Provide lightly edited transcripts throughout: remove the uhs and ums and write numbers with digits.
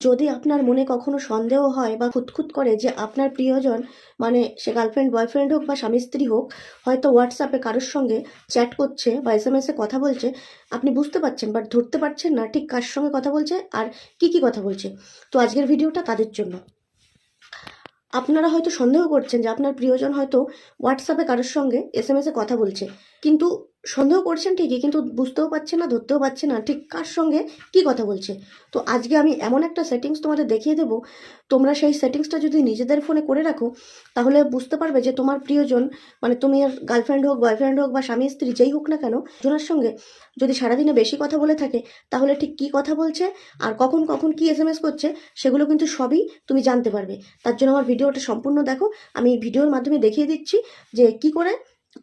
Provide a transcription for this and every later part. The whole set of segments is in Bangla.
যদি আপনার মনে কখনো সন্দেহ হয় বা খুঁতখুত করে যে আপনার প্রিয়জন মানে সে গার্লফ্রেন্ড বয়ফ্রেন্ড হোক বা স্বামী স্ত্রী হোক, হয়তো হোয়াটসঅ্যাপে কারোর সঙ্গে চ্যাট করছে বা এসএমএসে কথা বলছে, আপনি বুঝতে পারছেন বাট ধরতে পারছেন না ঠিক কার সঙ্গে কথা বলছে আর কি কথা বলছে, তো আজকের ভিডিওটা তাদের জন্য। আপনারা হয়তো সন্দেহ করছেন যে আপনার প্রিয়জন হয়তো হোয়াটসঅ্যাপে কারোর সঙ্গে এসএমএসে কথা বলছে, কিন্তু সন্দেহ করছেন ঠিকই, কিন্তু বুঝতেও পারছেন না, ধরতেও পারছেন না ঠিক কার সঙ্গে কি কথা বলছে। তো আজকে আমি এমন একটা সেটিংস তোমাদের দেখিয়ে দেবো, তোমরা সেই সেটিংসটা যদি নিজেদের ফোনে করে রাখো তাহলে বুঝতে পারবে যে তোমার প্রিয়জন মানে তুমি আর গার্লফ্রেন্ড হোক বয়ফ্রেন্ড হোক বা স্বামী স্ত্রী যেই হোক না কেন, জনের সঙ্গে যদি সারাদিনে বেশি কথা বলে থাকে তাহলে ঠিক কি কথা বলছে আর কখন কখন কি এসএমএস করছে সেগুলো কিন্তু সবই তুমি জানতে পারবে। তার জন্য আমার ভিডিওটা সম্পূর্ণ দেখো, আমি ভিডিওর মাধ্যমে দেখিয়ে দিচ্ছি যে কি করে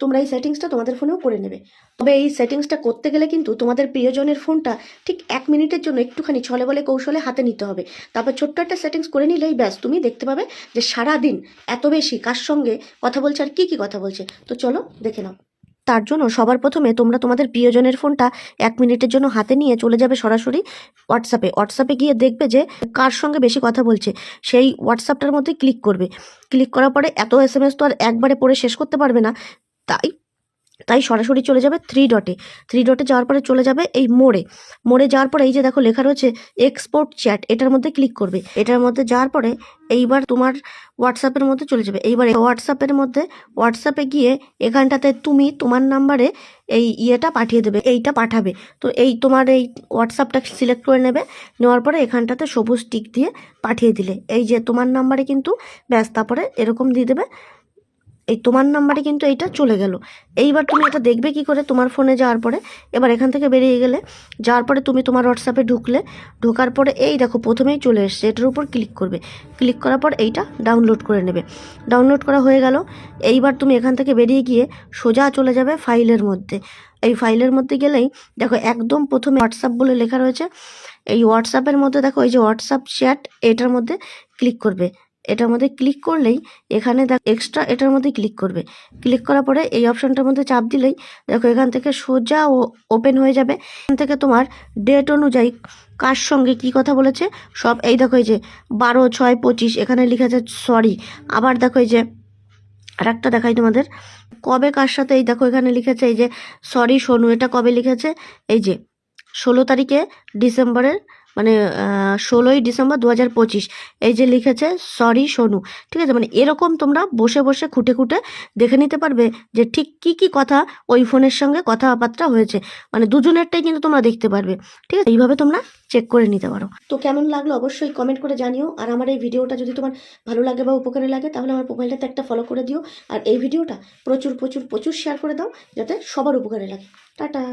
তোমরা এই সেটিংসটা তোমাদের ফোনেও করে নেবে। তবে এই সেটিংসটা করতে গেলে কিন্তু তোমাদের প্রিয়জনের ফোনটা ঠিক 1 মিনিটের জন্য একটুখানি ছলে বলে কৌশলে হাতে নিতে হবে। তারপর ছোট্ট একটা সেটিংস করে নিলেই ব্যাস তুমি দেখতে পাবে যে সারাদিন এত বেশি কার সঙ্গে কথা বলছে আর কি কথা বলছে। তো চলো দেখে নাও। তার জন্য সবার প্রথমে তোমরা তোমাদের প্রিয়জনের ফোনটা 1 মিনিটের জন্য হাতে নিয়ে চলে যাবে সরাসরি হোয়াটসঅ্যাপে গিয়ে দেখবে যে কার সঙ্গে বেশি কথা বলছে, সেই হোয়াটসঅ্যাপটার মধ্যে ক্লিক করবে। ক্লিক করার পরে এত এসএমএস তো আর একবারে পড়ে শেষ করতে পারবে না, তাই তাই সরাসরি চলে যাবে থ্রি ডটে যাওয়ার পরে চলে যাবে এই মোড়ে যাওয়ার পরে এই যে দেখো লেখা রয়েছে এক্সপোর্ট চ্যাট, এটার মধ্যে ক্লিক করবে। এটার মধ্যে যাওয়ার পরে এইবার তোমার হোয়াটসঅ্যাপের মধ্যে চলে যাবে। এইবার হোয়াটসঅ্যাপে গিয়ে এখানটাতে তুমি তোমার নাম্বারে এই ইয়েটা পাঠিয়ে দেবে, এইটা পাঠাবে। তো এই তোমার এই হোয়াটসঅ্যাপটা সিলেক্ট করে নেবে, নেওয়ার পরে এখানটাতে সবুজ টিক দিয়ে পাঠিয়ে দিলে এই যে তোমার নাম্বারে কিন্তু ব্যাস, তারপরে এরকম দিয়ে দেবে, এই তোমার নাম্বারে কিন্তু এইটা চলে গেল। এইবার তুমি এটা দেখবে কি করে তোমার ফোনে যাওয়ার পরে, এবার এখান থেকে বেরিয়ে গেলে, যাওয়ার পরে তুমি তোমার হোয়াটসঅ্যাপে ঢোকার পরে এই দেখো প্রথমেই চলে এসছে, এটার উপর ক্লিক করবে। ক্লিক করার পর এইটা ডাউনলোড করে নেবে। ডাউনলোড করা হয়ে গেল। এইবার তুমি এখান থেকে বেরিয়ে গিয়ে সোজা চলে যাবে ফাইলের মধ্যে। এই ফাইলের মধ্যে গেলেই দেখো একদম প্রথমে হোয়াটসঅ্যাপ বলে লেখা রয়েছে। এই হোয়াটসঅ্যাপের মধ্যে দেখো এই যে হোয়াটসঅ্যাপ চ্যাট, এটার মধ্যে ক্লিক করবে। এটার মধ্যে ক্লিক করলেই এখানে দেখো এক্সট্রা, এটার মধ্যে ক্লিক করবে। ক্লিক করার পরে এই অপশানটার মধ্যে চাপ দিলেই দেখো এখান থেকে সোজা ওপেন হয়ে যাবে। এখান থেকে তোমার ডেট অনুযায়ী কার সঙ্গে কি কথা বলেছে সব এই দেখো, এই যে 12/6/25 এখানে লিখেছে সরি। আবার দেখো এই যে আর একটা দেখাই তোমাদের, কবে কার সাথে, এই দেখো এখানে লিখেছে এই যে সরি সোনু, এটা কবে লিখেছে এই যে 16 তারিখে ডিসেম্বরের মানে 16ই ডিসেম্বর 2025 এই যে লিখেছে সরি সোনু। ঠিক আছে, মানে এরকম তোমরা বসে বসে খুঁটে দেখে নিতে পারবে যে ঠিক কি কথা ওই ফোনের সঙ্গে কথাবার্তা হয়েছে, মানে দুজনেরটাই কিন্তু তোমরা দেখতে পারবে। ঠিক আছে, এইভাবে তোমরা চেক করে নিতে পারো। তো কেমন লাগলো অবশ্যই কমেন্ট করে জানিও। আর আমার এই ভিডিওটা যদি তোমার ভালো লাগে বা উপকারে লাগে তাহলে আমার প্রোফাইলটাতে একটা ফলো করে দিও। আর এই ভিডিওটা প্রচুর শেয়ার করে দাও যাতে সবার উপকারে লাগে। টাটা।